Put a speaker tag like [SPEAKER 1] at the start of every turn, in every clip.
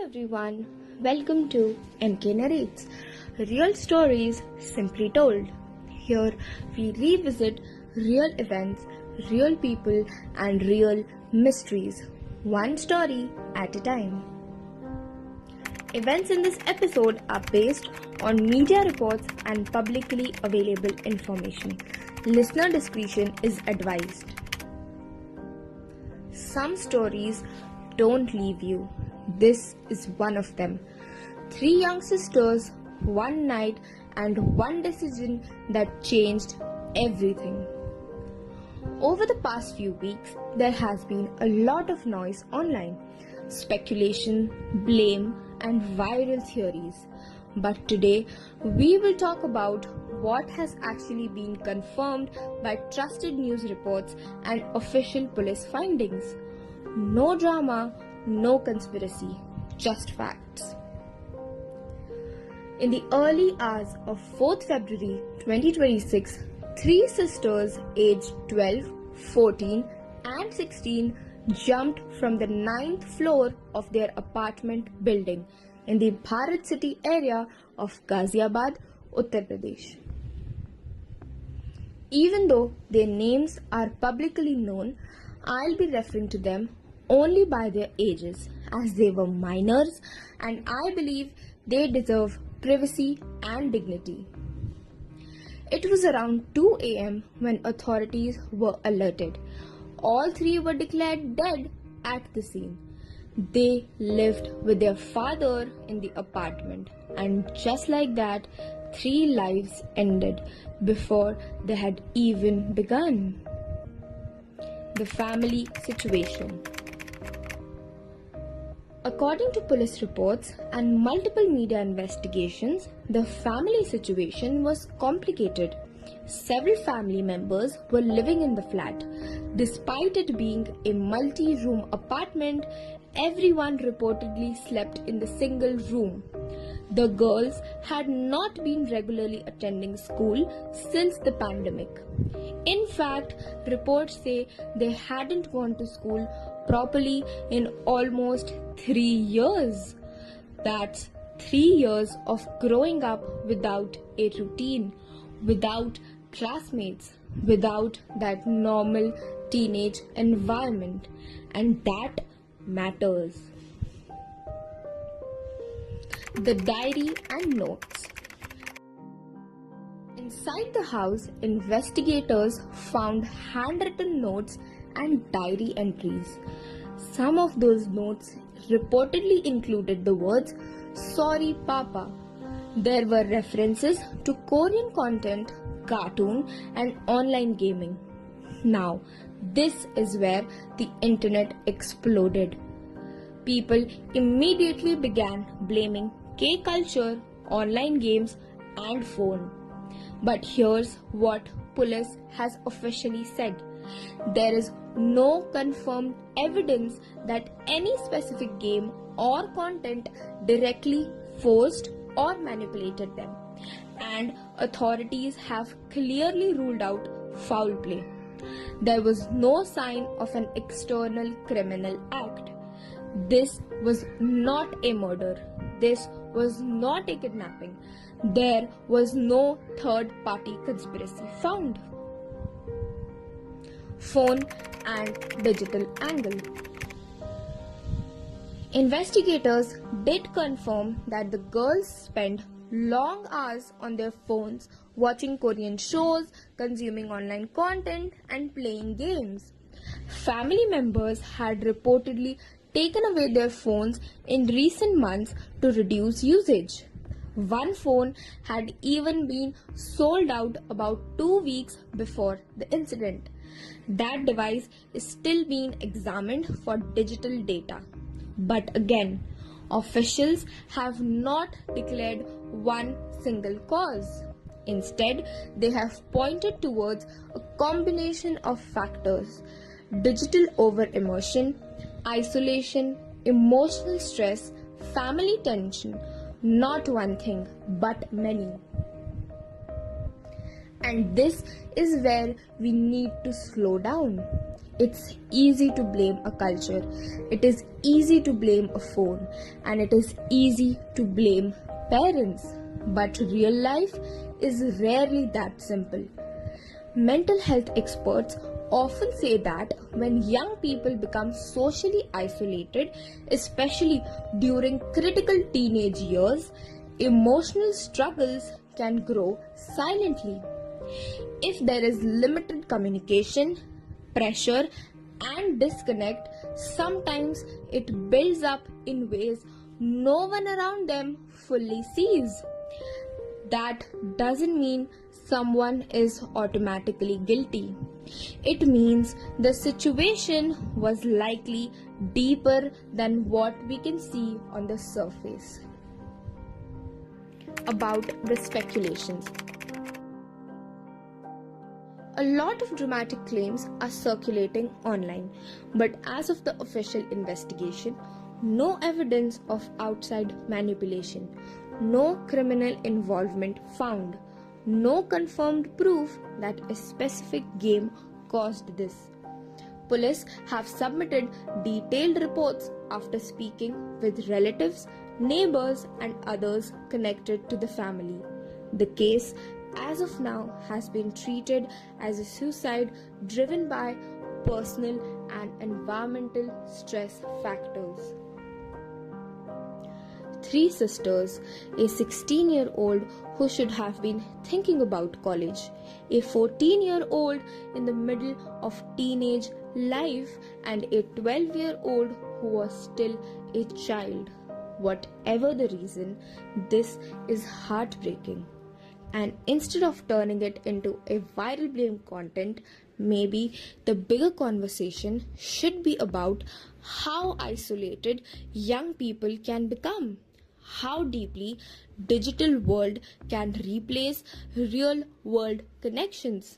[SPEAKER 1] everyone, welcome to MK Narrates, real stories simply told. Here we revisit real events, real people, and real mysteries, one story at a time. Events in this episode are based on media reports and publicly available information. Listener discretion is advised. Some stories don't leave you. This is one of them. 3 young sisters, one night, and one decision that changed everything. Over the past few weeks, there has been a lot of noise online. Speculation, blame, and viral theories. But today, we will talk about what has actually been confirmed by trusted news reports and official police findings. No drama, no conspiracy, just facts. In the early hours of 4th February 2026, 3 sisters aged 12, 14 and 16 jumped from the 9th floor of their apartment building in the Bharat City area of Ghaziabad, Uttar Pradesh. Even though their names are publicly known, I'll be referring to them only by their ages, as they were minors and I believe they deserve privacy and dignity. It was around 2 a.m. when authorities were alerted. All 3 were declared dead at the scene. They lived with their father in the apartment, and just like that, 3 lives ended before they had even begun. The family situation. According to police reports and multiple media investigations, the family situation was complicated. Several family members were living in the flat. Despite it being a multi-room apartment, everyone reportedly slept in the single room. The girls had not been regularly attending school since the pandemic. In fact, reports say they hadn't gone to school properly in almost 3 years. That's 3 years of growing up without a routine, without classmates, without that normal teenage environment, and that matters. The diary and notes. Inside the house, investigators found handwritten notes and diary entries. Some of those notes reportedly included the words, "Sorry Papa." There were references to Korean content, cartoon, and online gaming. Now, this is where the internet exploded. People immediately began blaming K-culture, online games, and phone. But here's what police has officially said. There is no confirmed evidence that any specific game or content directly forced or manipulated them, and authorities have clearly ruled out foul play. There was no sign of an external criminal act. This was not a murder. This was not a kidnapping. There was no third-party conspiracy found. Phone and digital angle. Investigators did confirm that the girls spent long hours on their phones watching Korean shows, consuming online content, and playing games. Family members had reportedly taken away their phones in recent months to reduce usage. One phone had even been sold out about 2 weeks before the incident. That device is still being examined for digital data. But again, officials have not declared one single cause. Instead, they have pointed towards a combination of factors: digital over-immersion, isolation, emotional stress, family tension. Not one thing, but many. And this is where we need to slow down. It's easy to blame a culture, it is easy to blame a phone, and it is easy to blame parents. But real life is rarely that simple. Mental health experts often say that when young people become socially isolated, especially during critical teenage years, emotional struggles can grow silently. If there is limited communication, pressure, and disconnect, sometimes it builds up in ways no one around them fully sees. That doesn't mean someone is automatically guilty. It means the situation was likely deeper than what we can see on the surface. About the speculations. A lot of dramatic claims are circulating online, but as of the official investigation, no evidence of outside manipulation, no criminal involvement found, no confirmed proof that a specific game caused this. Police have submitted detailed reports after speaking with relatives, neighbors, and others connected to the family. The case, as of now, has been treated as a suicide driven by personal and environmental stress factors. Three sisters, a 16-year-old who should have been thinking about college, a 14-year-old in the middle of teenage life, and a 12-year-old who was still a child. Whatever the reason, this is heartbreaking. And instead of turning it into a viral blame content, maybe the bigger conversation should be about how isolated young people can become, how deeply digital world can replace real world connections,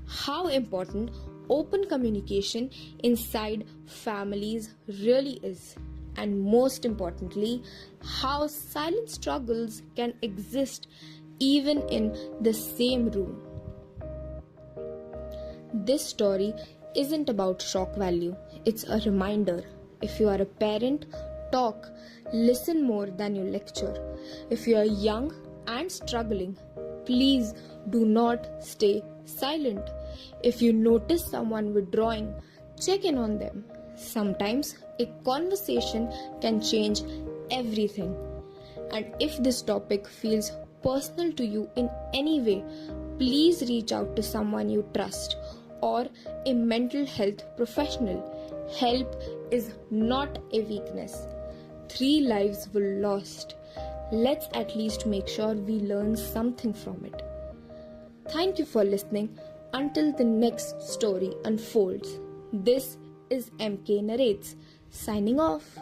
[SPEAKER 1] how important open communication inside families really is, and most importantly, how silent struggles can exist even in the same room. This story isn't about shock value, it's a reminder. If you are a parent, talk, listen more than you lecture. If you are young and struggling, please do not stay silent. If you notice someone withdrawing, check in on them. Sometimes a conversation can change everything. And if this topic feels personal to you in any way, please reach out to someone you trust or a mental health professional. Help is not a weakness. 3 lives were lost. Let's at least make sure we learn something from it. Thank you for listening. Until the next story unfolds, this is MK Narrates, signing off.